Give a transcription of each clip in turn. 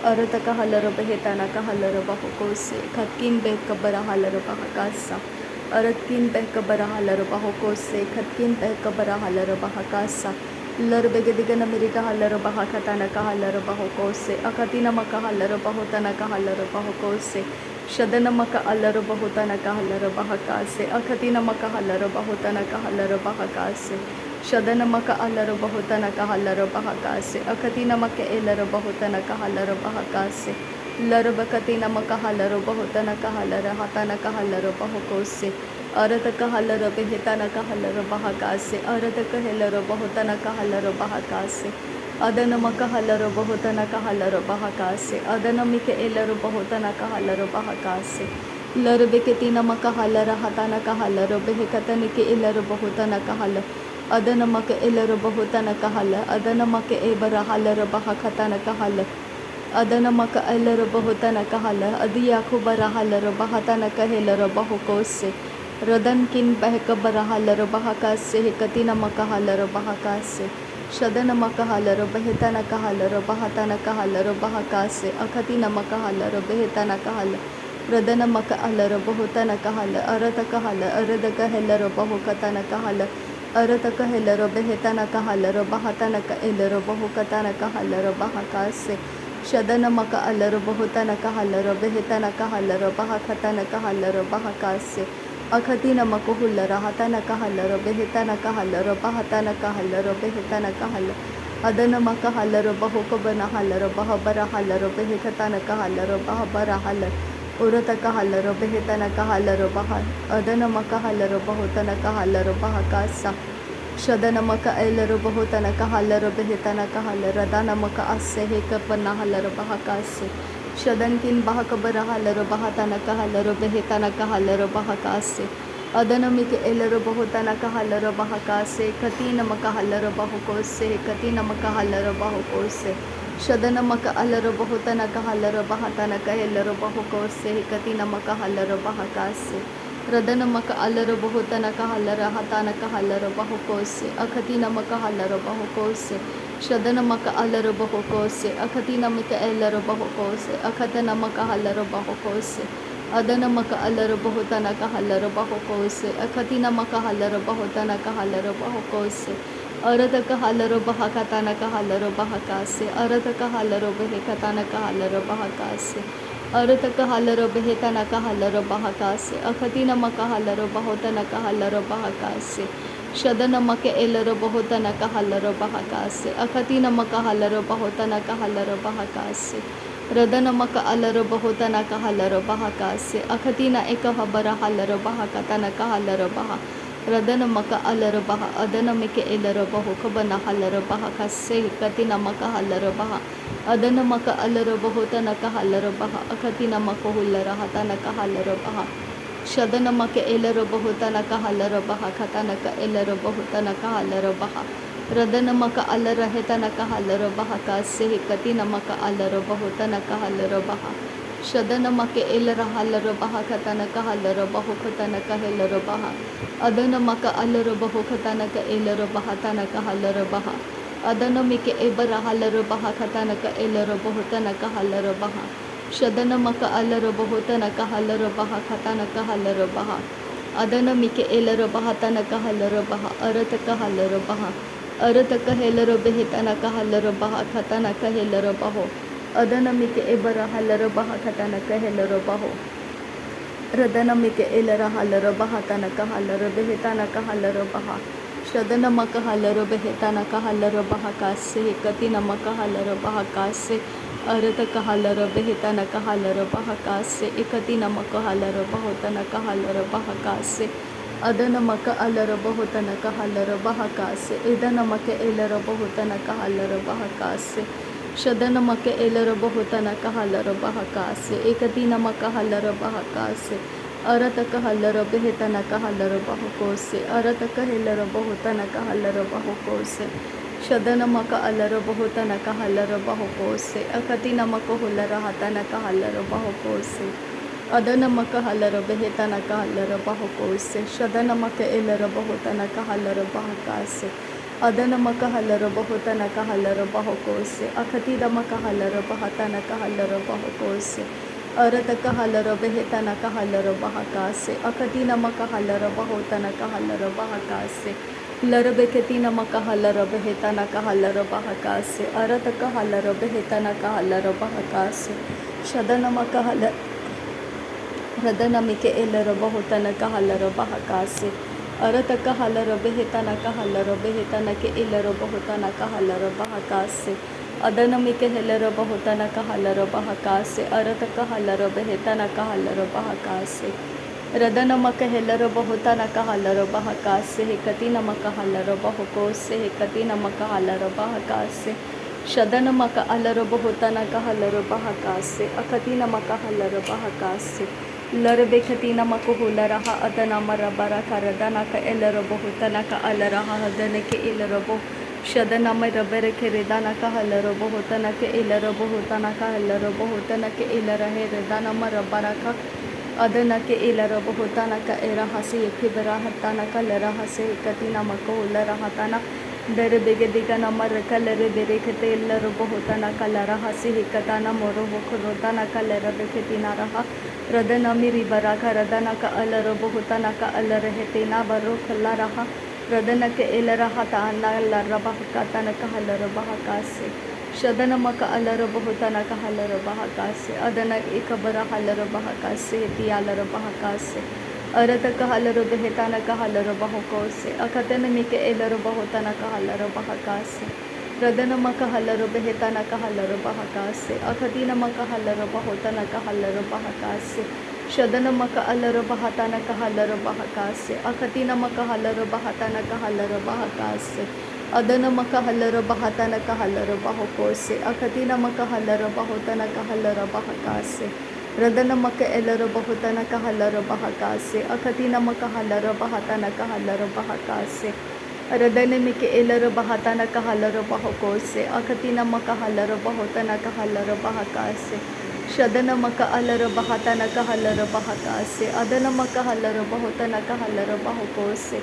Arataka halaraba hetanaka halaraba hokose katkin behkabara halaraba hakasa aratkin behkabara halaraba hokose katkin behkabara halaraba hakasa larbegediga namirika halaraba hakatanaka halaraba hokose akatina maka halaraba hotanaka halaraba hokose shadana maka halaraba hotanaka halaraba hakase akatina maka halaraba hotanaka halaraba hakase shadana maka alara bahutana kahalara bahakase akatina maka elara bahutana kahalara bahakase larabakatina maka halara bahutana kahalara hatana kahalara bahakose arata kahalara behitana kahalara bahakase arata kahalara bahutana kahalara bahakase adana maka halara bahutana kahalara bahakase adana mika elara bahutana kahalara bahakase larabekatina maka halara hatana kahalara behikatani ke elara bahutana kahala adana maka elara bahutana kahala adana maka ebara halara bahakatana kahala adana maka elara bahutana kahala adiya khubara halara bahatana kahelara bahukose radan kin bahka bara halara bahakase hekatina maka halara bahakase shadana maka halara bahitana kahalara bahatana kahalara bahakase akatina maka halara bahitana kahala radana maka alara bahutana kahala arata kahala arada kahelara bahukatana kahala arataka helero behetana kahalero bahatana ka elero bahukatana kahalero bahakase shadana maka alero bahutana kahalero behetana kahalero bahakatana kahalero bahakase akatina makuhulera hatana kahalero behetana kahalero bahatana kahalero behetana kahal adana maka halero bahukabana halero bahabara halero behekatana kahalero bahabara halero urata kahalero behetana kahalero bahal adana maka halero bahutana kahalero bahakasa shadana maka elero bahutana kahalero behetana kahalero dana maka asse hekapana halero bahakase shadankin bahakabara halero bahatana kahalero behetana kahalero bahakase adana mika elero bahutana kahalero bahakase katina maka halero bahukose katina maka halero bahukose shadana maka alero bahutana kahalero bahatana kahelero bahukose katina maka halero bahakase radana maka alero bahutana kahalero hatana kahalero bahukose akatina maka halero bahukose shadana maka alero bahukose akatina maka elero bahukose akatana maka halero bahukose adana maka alero bahutana kahalero bahukose akatina maka halero bahutana kahalero bahukose arata kahalero bahakatana kahalero bahakase arata kahalero behekatana kahalero bahakase arata kahalero behetana kahalero bahakase akatina maka halero bahutana kahalero bahakase shadana maka elero bahutana kahalero bahakase akatina maka halero bahutana kahalero bahakase radana maka alero bahutana kahalero bahakase akatina ekahabara halero bahakatana kahalero baha radana maka alero baha adana mika elero bahu kabana halero baha kase katina maka halero baha adana maka alero bahutana kahalero baha akatina maka hulera hatana kahalero baha shadana maka elero bahutana kahalero baha katana ka elero bahutana kahalero baha radana maka alera hetana kahalero baha kase katina maka alero bahutana kahalero baha shadana maka elera halero baha katana kahalero bahu katana kahelero baha adana maka alero bahu katana ka elero bahatana kahalero baha adana mika ebara halero baha katana ka elero bahutana kahalero baha shadana maka alero bahutana kahalero baha katana kahalero baha adana mika elero bahatana kahalero baha arata kahalero baha arata kahelero behetana kahalero baha katana kahelero baho adana mika ebara halero baha katana kahelero baho radana mika elera halero bahatana kahalero behetana kahalero baha shadana maka halero behetana kahalero baha kase katina maka halero baha kase arata kahalero behetana kahalero baha kase ekatina maka halero bahutana kahalero baha kase adana maka alero bahutana kahalero baha kase edana maka elero bahutana kahalero baha kase shadana maka elero bahutana kahalero baha kase ekatina maka halero baha kase arata kahalero behetana kahalero bahukose arata kahelero bahutana kahalero bahukose shadana maka alero bahutana kahalero bahukose akatina maka hulera hatana kahalero bahukose adana maka halero behetana kahalero bahukose shadana maka elero bahutana kahalero bahakase Adanamaka halara bahutana halara bahokose. Akatidamaka halara bahatana halara bahokose. Arataka halara behetana halara bahakase. Akatinamaka halara bahutana halara bahakase. Larabeketina makahalara behetana halara bahakase. Arataka halara behetana halara bahakase. Shadana makahala Radanamike elera bahutana halara bahakase. Arataka halara behetana ke elera bahutana halara bahakase. Adanamike helera bahutana halara bahakase. Arataka halara behetana halara bahakase. Radanamaka helera bahutana halara bahakase. Hekatina maka halara bahukose. Hekatina maka halara bahakase. Shadanamaka alara bahutana halara bahakase. Akatina maka halara bahakase. Larbekatina makuhularaha adanamara karadana ka elarabohutana ka alaraha hadanake ilarabo shadanama rabereke redana ka halarabohutana ke ilarabohutana ka halarabohutana ke ilarahe redana marabaraka adanake ilarabohutana ka erahasi kibarahatana ka larahase katina makuhularahatana Derebegediga namara kalere berekete larabohutana ka larahasi hikatana morohokurodana ka larabeketina raha Radana miri baraka radana ka alara bohutana ka alara hetena barok laraha radana ke elaraha ta anna laraba katana ka halara bahakase shadana maka alara bohutana ka halara bahakase adana ekabara halara bahakase tialara bahakase arata ka halara behetana ka halara bahakose akatana mike elara bohutana ka halara bahakase Radana maka halara behetana ka halara bahakase. Akadina maka halara bahotana ka halara bahakase. Shadana maka alara bahatana ka halara bahakase. Akatina maka halara bahatana ka halara bahakase. Adana maka halara bahatana ka halara bahokose. Akatina maka halara bahotana ka halara bahakase. Radana maka elara bahotana ka halara bahakase. Akatina maka halara bahatana ka halara bahakase. Radane mike elara bahatana ka halara bahokose. Akatina maka halara bahotana ka halara bahakase. Shadana maka alara bahatana ka halara bahakase. Adana maka halara bahotana ka halara bahokose.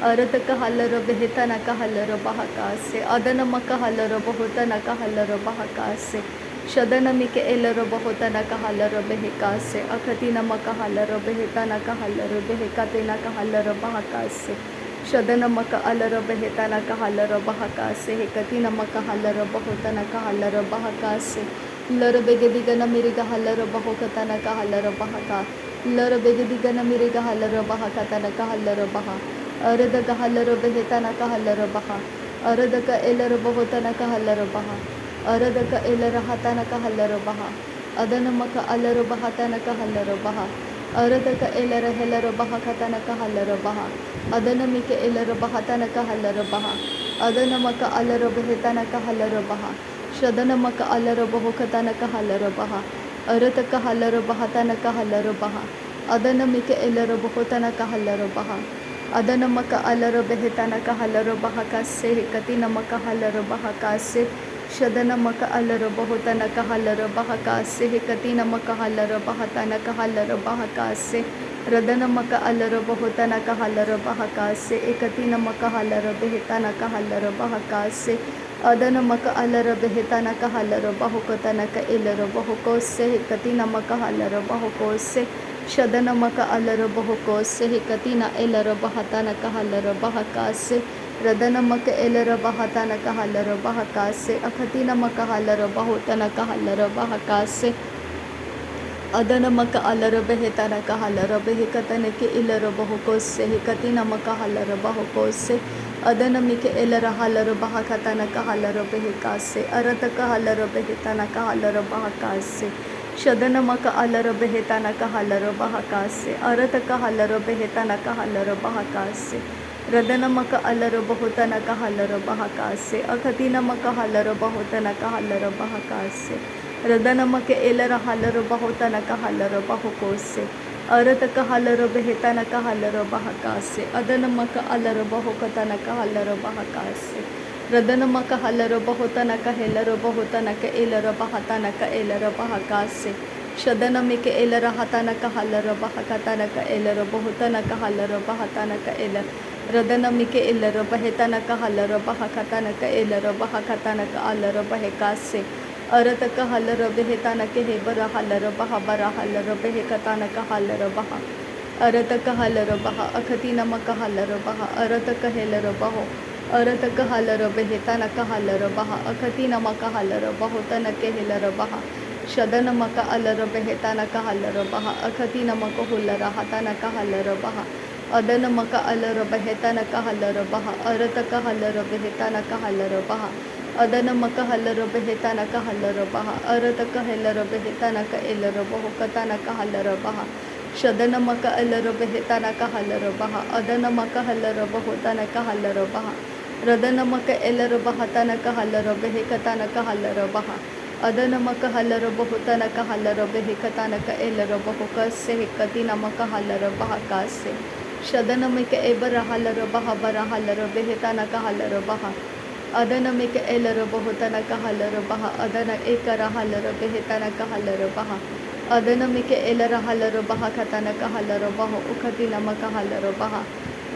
Arata ka halara behetana ka halara bahakase. Adana maka halara bahotana ka halara bahakase. Shadana mike elara bahotana ka halara behekase. Akatina maka halara behetana ka halara behekatena ka halara bahakase. Shadana maka alara behetana ka halara bahakase. Hekatina maka halara bahotana ka halara bahakase. Lara begediga na miriga halara bahokatana ka halara bahaka. Lara begediga na miriga halara bahakatana ka halara baha. Arada ka halara behetana ka halara baha. Arada ka elara bahotana ka halara baha. Arada ka elara hatana ka halara baha. Adana maka alara bahatana ka halara baha. Arada ka elara helara bahakatana ka halara baha. Adana mike elara bahatana ka halara baha. Adana maka alara behetana ka halara baha. Shadana maka alara bahokatana ka halara baha. Arata ka halara bahatana ka halara baha. Adana mike elara bahotana ka halara baha. Adana maka alara behetana ka halara bahakase. Hekatina maka halara bahakase. Shadana maka alara bahotana ka halara bahakase. Hekatina maka halara bahatana ka halara bahakase. Radana maka alara bahotana ka halara bahakase. Ekatina maka halara behetana ka halara bahakase. Adana maka alara behetana ka halara bahokatana ka elara bahokose. Hekatina maka halara bahokose. Shadana maka alara bahokose. Hekatina elara bahatana ka halara bahakase. Radana maka elara bahatana ka halara bahakase. Akatina maka halara bahotana ka halara bahakase. Adana maka alara behetana ka halara behekatana ke ilara bahokose. Hekatina maka halara bahokose. Adana mike elara halara bahakatana ka halara behekase. Arata ka halara behetana ka halara bahakase. Shadana maka alara behetana ka halara bahakase. Arata ka halara behetana ka halara bahakase. Radana maka alara bahotana ka halara bahakase. Akatina maka halara bahotana ka halara bahakase. Radana maka elara halara bahotana ka halara bahokose. Arata ka halara behetana ka halara bahakase. Adana maka alara bahokatana ka halara bahakase. Radana maka halara bahotana ka helara bahotana ka elara bahatana ka elara bahakase. Shadana mike elara hatana ka halara bahakatana ka elara bahotana ka halara bahatana ka elara. Radanamike elero bahetanaka halero bahakatanaka elero bahakatanaka alero bahekase. Arataka halero behetanake hebara halero bahabara halero behekatanaka halero baha. Arataka halero baha akatina maka halero baha. Arataka helero baho. Arataka halero behetanaka halero baha. Akatina maka halero baho tanake helero baha. Shadana maka alero behetanaka halero baha. Akatina maka hulara hatanaka halero baha. Adana maka alaro behetana kahalaro baha arata kahalaro behetana kahalaro baha adana maka halaro behetana kahalaro baha arata kahalaro behetana ka elaro baho katana kahalaro baha shadana maka alaro behetana kahalaro baha adana maka halaro bahotana kahalaro baha radana maka elaro bahatana kahalaro behekatana kahalaro baha adana maka halaro bahotana kahalaro behekatana ka elaro baho kase katina maka halaro baha kase Shadanamika ebara halaro baha bara halaro behetana kahalaro baha. Adanamika elaro bahotana kahalaro baha. Adana ekara halaro behetana kahalaro baha. Adanamika elara halaro baha katana kahalaro baha. Ukatina makahalaro baha.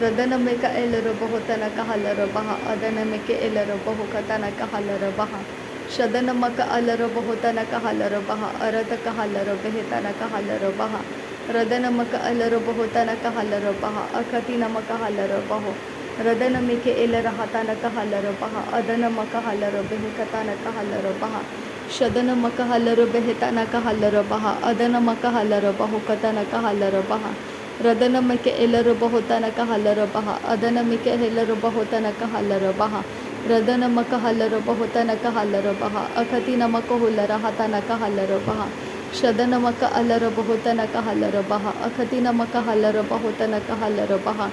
Radanamika elaro bahotana kahalaro baha. Adanamika elaro bahokatana kahalaro baha. Shadanamaka alaro bahotana kahalaro baha. Arata kahalaro behetana kahalaro baha. Radanamaka alaro bahotana kahalaro baha akatina maka halaro baho Radanamike elara hatana kahalaro baha Adanamaka halaro behekatana kahalaro baha Shadanamaka halaro behetana kahalaro baha Adanamaka halaro baho katana kahalaro baha Radanamike elaro bahotana kahalaro baha Adanamike helaro bahotana kahalaro baha Radanamaka halaro bahotana kahalaro baha akatina maka hulara hatana kahalaro baha Shadana maka alara bahotana kahalara baha akatina maka halara bahotana kahalara baha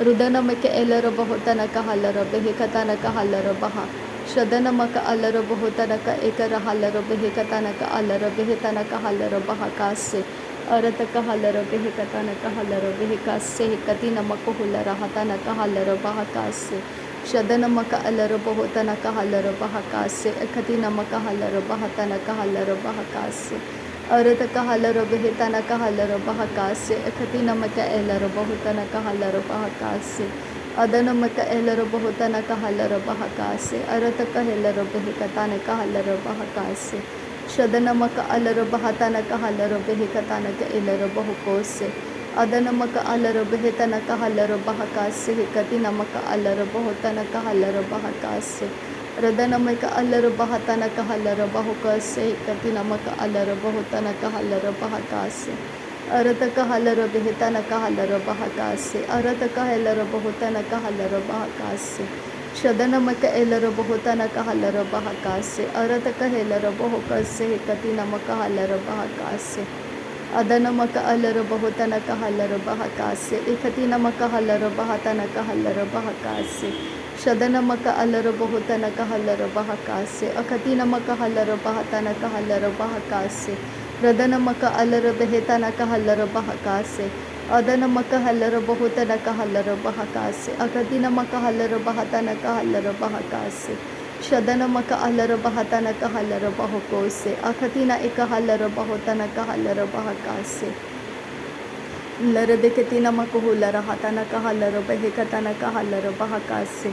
Rudana maka elara bahotana kahalara behekatana kahalara baha Shadana maka alara bahotana ka ekara halara behekatana ka alara behetana kahalara baha kase Arata kahalara behekatana kahalara behekase katina maka hulara hatana kahalara baha kase Shadana maka alara bahotana kahalara baha kase akatina maka halara bahatana kahalara baha kase Arata kahalaro behetana kahalaro bahakase akatina maka elaro bahutana kahalaro bahakase adana maka elaro bahutana kahalaro bahakase arata kahelaro behekatana kahalaro bahakase shadana maka alaro bahatana kahalaro behekatana ka elaro bahukose adana maka alaro behetana kahalaro bahakase katina maka alaro bahutana kahalaro bahakase Radana maka alaro bahatana kahalaro bahukase katina maka alaro bahutana kahalaro bahakase arata kahalaro behetana kahalaro bahakase arata kahalaro bahutana kahalaro bahakase shadana maka elaro bahutana kahalaro bahakase arata kahalaro bahukase katina maka halaro bahakase adana maka alaro bahutana kahalaro bahakase ikatina maka halaro bahatana kahalaro bahakase Shadana maka alaro bahutana kahalaro bahakase akatina maka halaro bahatana kahalaro bahakase radana maka alaro behetana kahalaro bahakase adana maka halaro bahutana kahalaro bahakase akatina maka halaro bahatana kahalaro bahakase shadana maka alaro bahatana kahalaro bahakose akatina ikahalaro bahutana kahalaro bahakase Larabekatina makuhulara hatana kahalaro behekatana kahalaro bahakase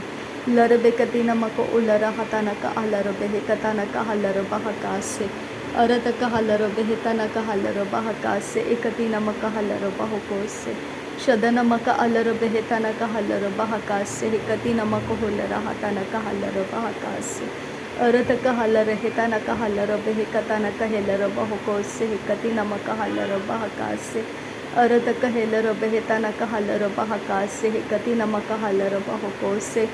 Larabekatina mako ulara hatana kahalaro behekatana kahalaro bahakase Arata kahalaro behetana kahalaro bahakase ekatina makahalaro bahukose Shadana maka alaro behetana kahalaro bahakase ekatina makuhulara hatana kahalaro bahakase Arata kahalaro hetana kahalaro behekatana kahelaro bahukose ekatina makahalaro bahakase Arata kahelaro behetana kahalaro bahakase katina maka halaro bahokose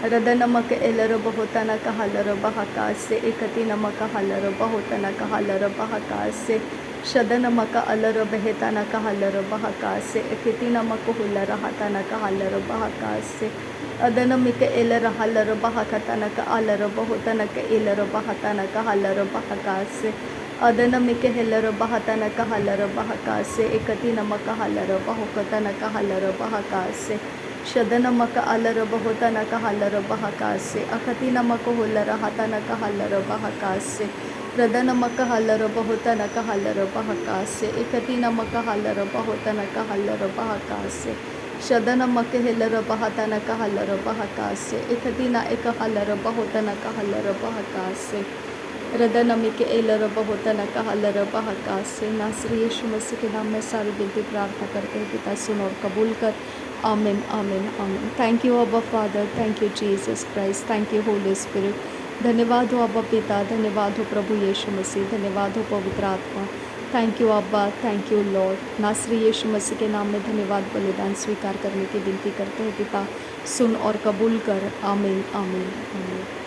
Radana maka elaro bahotana kahalaro bahakase ekatina maka halaro bahotana kahalaro bahakase Shadana maka alaro behetana kahalaro bahakase ekatina maka hulara hatana kahalaro bahakase Adana mika elaro halaro bahakatana ka alaro bahotana ka elaro bahatana kahalaro bahakase Adana mika helaro bahatana kahalaro bahakase ekatina maka halaro bahokatana kahalaro bahakase Shadana maka alaro bahotana kahalaro bahakase akatina maka hulara hatana kahalaro bahakase Radana maka halaro bahotana kahalaro bahakase ekatina maka halaro bahotana kahalaro bahakase शदनमक हेलर बहतन कहलर बहकासे एकदिना एक हलर बहुतन कहलर बहकासे रदनमिक एलर बहुतन कहलर बहकासे। नासरी यीशु मसीह के नाम में सारी विनती प्रार्थना करते हैं पिता, सुन और कबूल कर। आमीन आमीन आमीन। थैंक यू अब्बा father, thank you Jesus Christ, thank you Holi spirit. धन्यवाद हो अब्बा पिता, धन्यवाद हो प्रभु यीशु मसीह, धन्यवाद हो पवित्र आत्मा। थैंक यू अब्बा, थैंक यू लॉर्ड। नासरी यीशु मसीह के नाम में धन्यवाद बलिदान स्वीकार करने की विनती करते हैं पिता, सुन और कबूल कर। आमीन आमीन आमीन।